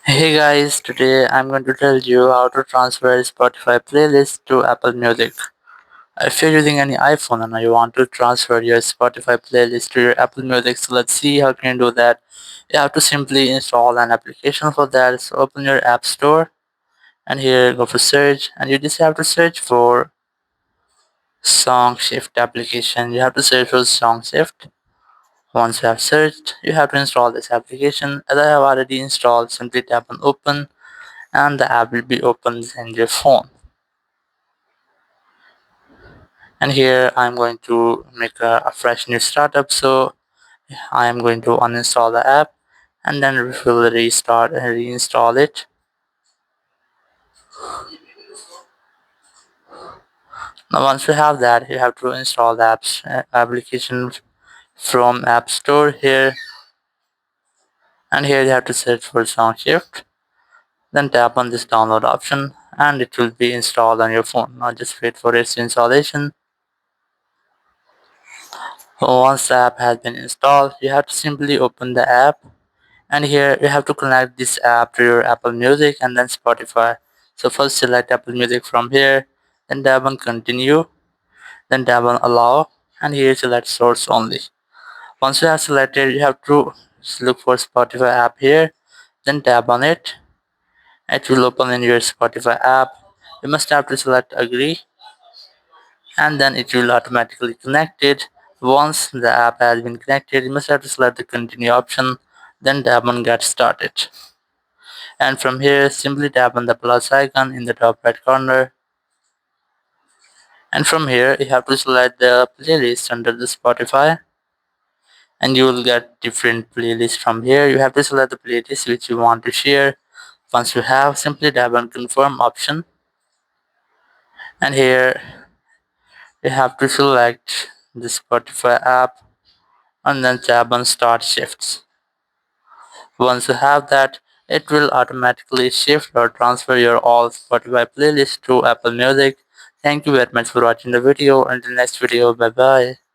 Hey guys, today I'm going to tell you how to transfer Spotify playlist to Apple Music. If you're using any iPhone and you want to transfer your Spotify playlist to your Apple Music, so let's see how can you do that. You have to simply install an application for that. So open your App Store and here go for search and you just have to search for Song Shift application. You have to search for Song Shift. Once you have searched, you have to install this application. As I have already installed, simply tap on open and the app will be opened in your phone. And here I'm going to make a fresh new startup, so I am going to uninstall the app and then we will restart and reinstall it. Now once you have that, you have to install the application from App Store here, and here you have to search for SoundShift, then tap on this download option and it will be installed on your phone. Now just wait for its installation. Once the app has been installed, you have to simply open the app, and here you have to connect this app to your Apple Music and then Spotify. So first select Apple Music from here, then tap on continue, then tap on allow, and here select source only. Once you have selected, you have to look for Spotify app here, then tap on it. It will open in your Spotify app. You must have to select agree, and then it will automatically connect it. Once the app has been connected, you must have to select the continue option, then tap on get started. And from here simply tap on the plus icon in the top right corner, and from here you have to select the playlist under the Spotify, and you will get different playlists. From here you have to select the playlist which you want to share. Once you have, simply tap on confirm option, and here you have to select the Spotify app and then tap on start shifts. Once you have that, it will automatically shift or transfer your all Spotify playlist to Apple Music. Thank you very much for watching the video. Until next video, bye bye.